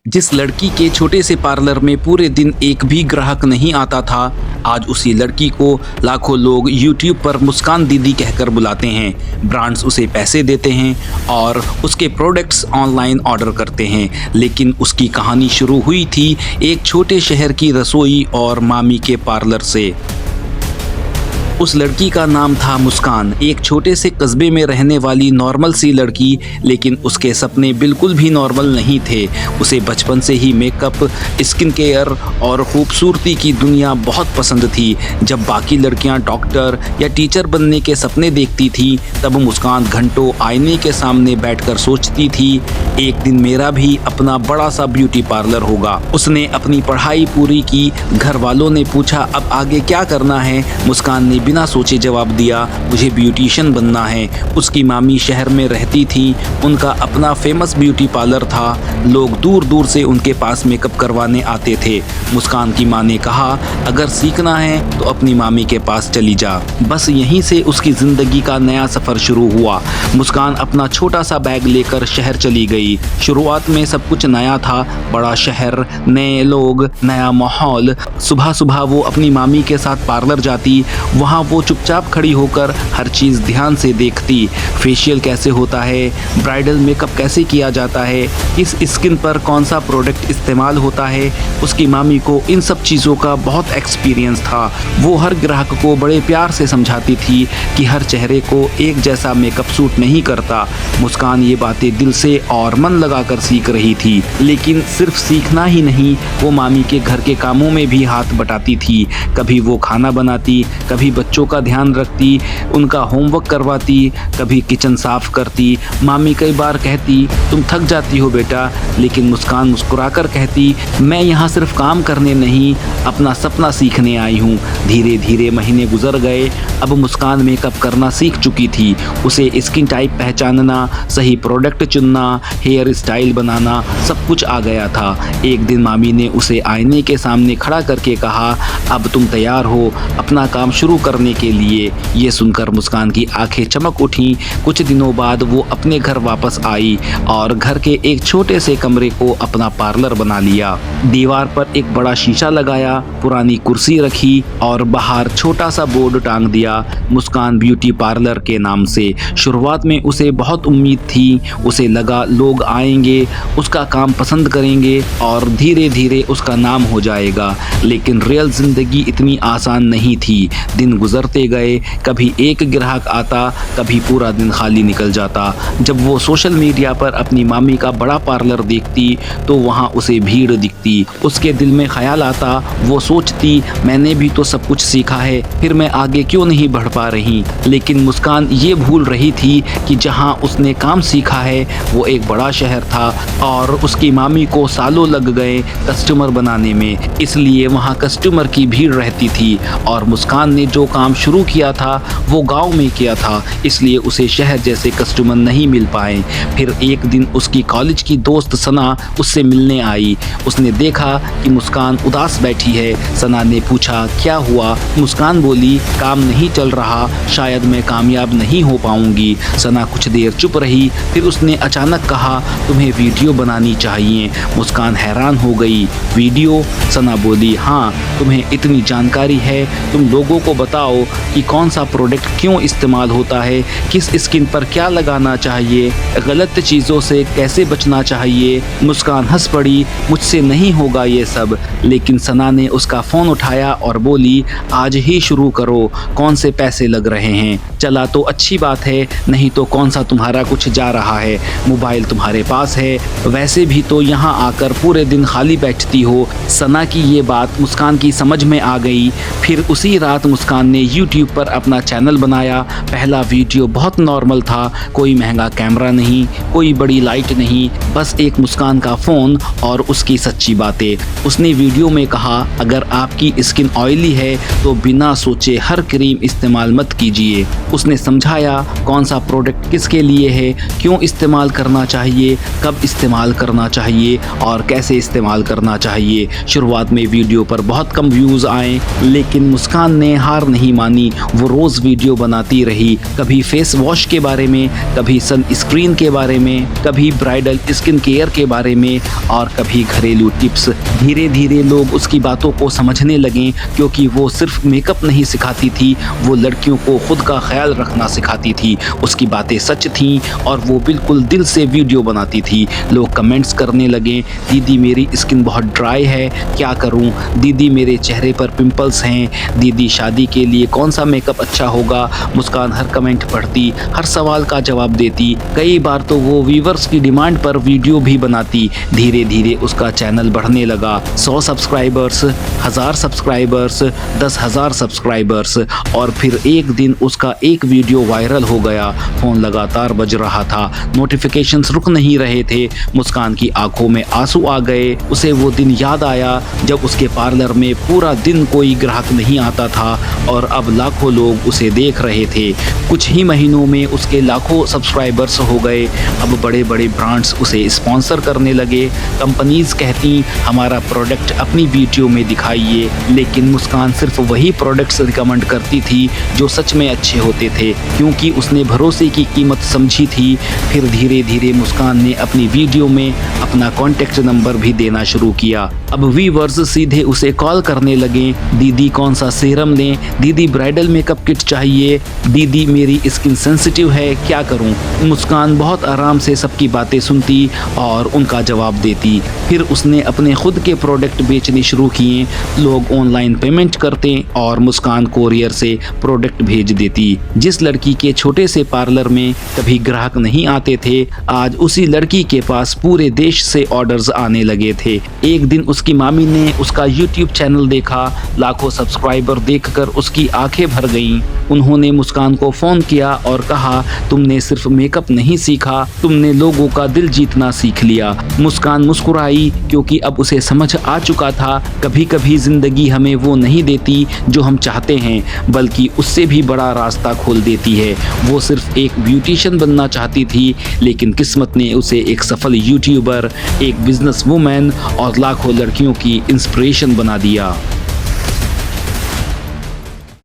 जिस लड़की के छोटे से पार्लर में पूरे दिन एक भी ग्राहक नहीं आता था, आज उसी लड़की को लाखों लोग YouTube पर मुस्कान दीदी कहकर बुलाते हैं। ब्रांड्स उसे पैसे देते हैं और उसके प्रोडक्ट्स ऑनलाइन ऑर्डर करते हैं। लेकिन उसकी कहानी शुरू हुई थी एक छोटे शहर की रसोई और मामी के पार्लर से। उस लड़की का नाम था मुस्कान, एक छोटे से कस्बे में रहने वाली नॉर्मल सी लड़की। लेकिन उसके सपने बिल्कुल भी नॉर्मल नहीं थे। उसे बचपन से ही मेकअप, स्किन केयर और खूबसूरती की दुनिया बहुत पसंद थी। जब बाकी लड़कियां डॉक्टर या टीचर बनने के सपने देखती थी, तब मुस्कान घंटों आईने के सामने बैठकर सोचती थी, एक दिन मेरा भी अपना बड़ा सा ब्यूटी पार्लर होगा। उसने अपनी पढ़ाई पूरी की। घर वालों ने पूछा अब आगे क्या करना है। मुस्कान ने बिना सोचे जवाब दिया, मुझे ब्यूटिशियन बनना है। उसकी मामी शहर में रहती थी, उनका अपना फेमस ब्यूटी पार्लर था। लोग दूर दूर से उनके पास मेकअप करवाने आते थे। मुस्कान की माँ ने कहा, अगर सीखना है तो अपनी मामी के पास चली जा। बस यहीं से उसकी ज़िंदगी का नया सफ़र शुरू हुआ। मुस्कान अपना छोटा सा बैग लेकर शहर चली गई। शुरुआत में सब कुछ नया था, बड़ा शहर, नए लोग, नया माहौल। सुबह सुबह वो अपनी मामी के साथ पार्लर जाती। वहाँ वो चुपचाप खड़ी होकर हर चीज़ ध्यान से देखती। फेशियल कैसे होता है, ब्राइडल मेकअप कैसे किया जाता है, किस स्किन पर कौन सा प्रोडक्ट इस्तेमाल होता है। उसकी मामी को इन सब चीज़ों का बहुत एक्सपीरियंस था। वो हर ग्राहक को बड़े प्यार से समझाती थी कि हर चेहरे को एक जैसा मेकअप सूट नहीं करता। मुस्कान ये बातें दिल से और मन लगाकर सीख रही थी। लेकिन सिर्फ सीखना ही नहीं, वो मामी के घर के कामों में भी हाथ बटाती थी। कभी वो खाना बनाती, कभी बच्चों का ध्यान रखती, उनका होमवर्क करवाती, कभी किचन साफ करती। मामी कई बार कहती, तुम थक जाती हो बेटा, लेकिन मुस्कान मुस्कुराकर कहती, मैं यहाँ सिर्फ काम करने नहीं, अपना सपना सीखने आई हूँ। धीरे धीरे महीने गुजर गए। अब मुस्कान मेकअप करना सीख चुकी थी। उसे स्किन टाइप पहचानना, सही प्रोडक्ट चुनना, हेयर स्टाइल बनाना, सब कुछ आ गया था। एक दिन मामी ने उसे आईने के सामने खड़ा करके कहा, अब तुम तैयार हो अपना काम शुरू करने के लिए। ये सुनकर मुस्कान की आंखें चमक उठीं। कुछ दिनों बाद वो अपने घर वापस आई और घर के एक छोटे से कमरे को अपना पार्लर बना लिया। दीवार पर एक बड़ा शीशा लगाया, पुरानी कुर्सी रखी और बाहर छोटा सा बोर्ड टांग दिया, मुस्कान ब्यूटी पार्लर के नाम से। शुरुआत में उसे बहुत उम्मीद थी। उसे लगा लोग आएंगे, उसका काम पसंद करेंगे और धीरे धीरे उसका नाम हो जाएगा। लेकिन रियल जिंदगी इतनी आसान नहीं थी। दिन गुजरते गए, कभी एक ग्राहक आता, कभी पूरा दिन खाली निकल जाता। जब वो सोशल मीडिया पर अपनी मामी का बड़ा पार्लर देखती तो वहाँ उसे भीड़ दिखती। उसके दिल में ख्याल आता, वो सोचती, मैंने भी तो सब कुछ सीखा है, फिर मैं आगे क्यों नहीं बढ़ पा रही। लेकिन मुस्कान ये भूल रही थी कि जहाँ उसने काम सीखा है वो एक बड़ा शहर था और उसकी मामी को सालों लग गए कस्टमर बनाने में। इसलिए वहाँ कस्टमर की भीड़ रहती थी और मुस्कान ने जो काम शुरू किया था वो गांव में किया था, इसलिए उसे शहर जैसे कस्टमर नहीं मिल पाए। फिर एक दिन उसकी कॉलेज की दोस्त सना उससे मिलने आई। उसने देखा कि मुस्कान उदास बैठी है। सना ने पूछा, क्या हुआ? मुस्कान बोली, काम नहीं चल रहा, शायद मैं कामयाब नहीं हो पाऊंगी। सना कुछ देर चुप रही, फिर उसने अचानक कहा, तुम्हें वीडियो बनानी चाहिए। मुस्कान हैरान हो गई। वीडियो? सना बोली, हाँ, तुम्हें इतनी जानकारी है, तुम लोगों को बताओ कि कौन सा प्रोडक्ट क्यों इस्तेमाल होता है, किस स्किन पर क्या लगाना चाहिए, गलत चीज़ों से कैसे बचना चाहिए। मुस्कान हंस पड़ी, मुझसे नहीं होगा ये सब। लेकिन सना ने उसका फ़ोन उठाया और बोली, आज ही शुरू करो, कौन से पैसे लग रहे हैं? चला तो अच्छी बात है, नहीं तो कौन सा तुम्हारा कुछ जा रहा है। मोबाइल तुम्हारे पास है, वैसे भी तो यहाँ आकर पूरे दिन खाली बैठती हो। सना की ये बात मुस्कान की समझ में आ गई। फिर उसी रात मुस्कान ने YouTube पर अपना चैनल बनाया। पहला वीडियो बहुत नॉर्मल था, कोई महंगा कैमरा नहीं, कोई बड़ी लाइट नहीं, बस एक मुस्कान का फ़ोन और उसकी सच्ची बातें। उसने वीडियो में कहा, अगर आपकी स्किन ऑयली है तो बिना सोचे हर क्रीम इस्तेमाल मत कीजिए। उसने समझाया कौन सा प्रोडक्ट किसके लिए है, क्यों इस्तेमाल करना चाहिए, कब इस्तेमाल करना चाहिए और कैसे इस्तेमाल करना चाहिए। शुरुआत में वीडियो पर बहुत कम व्यूज़ आए, लेकिन मुस्कान ने हार नहीं मानी, वो रोज़ वीडियो बनाती रही, कभी फेस वॉश के बारे में, कभी सन स्क्रीन के बारे में, कभी ब्राइडल स्किन केयर के बारे में और कभी घरेलू टिप्स। धीरे धीरे लोग उसकी बातों को समझने लगे क्योंकि वो सिर्फ मेकअप नहीं सिखाती थी, वो लड़कियों को खुद का ख्याल रखना सिखाती थी। उसकी बातें सच थीं और वो बिल्कुल दिल से वीडियो बनाती थी। लोग कमेंट्स करने लगे, दीदी मेरी स्किन बहुत ड्राई है, क्या करूं? दीदी मेरे चेहरे पर पिंपल्स हैं। दीदी शादी के लिए कौन सा मेकअप अच्छा होगा? मुस्कान हर कमेंट पढ़ती, हर सवाल का जवाब देती। कई बार तो वो व्यूवर्स की डिमांड पर वीडियो भी बनाती। धीरे धीरे उसका चैनल बढ़ने लगा, 100 सब्सक्राइबर्स, 1000 सब्सक्राइबर्स, 10,000 सब्सक्राइबर्स और फिर एक दिन उसका एक वीडियो वायरल हो गया। फ़ोन लगातार बज रहा था, नोटिफिकेशंस रुक नहीं रहे थे। मुस्कान की आंखों में आंसू आ गए। उसे वो दिन याद आया जब उसके पार्लर में पूरा दिन कोई ग्राहक नहीं आता था और अब लाखों लोग उसे देख रहे थे। कुछ ही महीनों में उसके लाखों सब्सक्राइबर्स हो गए। अब बड़े बड़े ब्रांड्स उसे स्पॉन्सर करने लगे। कंपनीज कहती हमारा प्रोडक्ट अपनी वीडियो में दिखाइए, लेकिन मुस्कान सिर्फ वही प्रोडक्ट्स रिकमेंड करती थी जो सच में अच्छे होते थे क्योंकि उसने भरोसे की कीमत समझी थी। फिर धीरे धीरे मुस्कान ने अपनी वीडियो में अपना कॉन्टैक्ट नंबर भी देना शुरू किया। अब व्यूअर्स सीधे उसे कॉल करने लगे, दीदी कौन सा सीरम लें? दीदी ब्राइडल मेकअप किट चाहिए। दीदी मेरी स्किन सेंसिटिव है, क्या करूं? मुस्कान बहुत आराम से सबकी बातें सुनती और उनका जवाब देती। फिर उसने अपने खुद के प्रोडक्ट बेचने शुरू किए। लोग ऑनलाइन पेमेंट करते और मुस्कान कोरियर से प्रोडक्ट भेज देती। जिस लड़की के छोटे से पार्लर में कभी ग्राहक नहीं आते थे, आज उसी लड़की के पास पूरे देश से ऑर्डर्स आने लगे थे। एक दिन उसकी मामी ने उसका यूट्यूब चैनल देखा। लाखों सब्सक्राइबर देखकर उसकी आंखें भर गईं। उन्होंने मुस्कान को फ़ोन किया और कहा, तुमने सिर्फ मेकअप नहीं सीखा, तुमने लोगों का दिल जीतना सीख लिया। मुस्कान मुस्कुराई क्योंकि अब उसे समझ आ चुका था, कभी कभी ज़िंदगी हमें वो नहीं देती जो हम चाहते हैं, बल्कि उससे भी बड़ा रास्ता खोल देती है। वो सिर्फ एक ब्यूटिशियन बनना चाहती थी, लेकिन किस्मत ने उसे एक सफल यूट्यूबर, एक बिजनेस वूमेन और लाखों लड़कियों की इंस्पिरेशन बना दिया।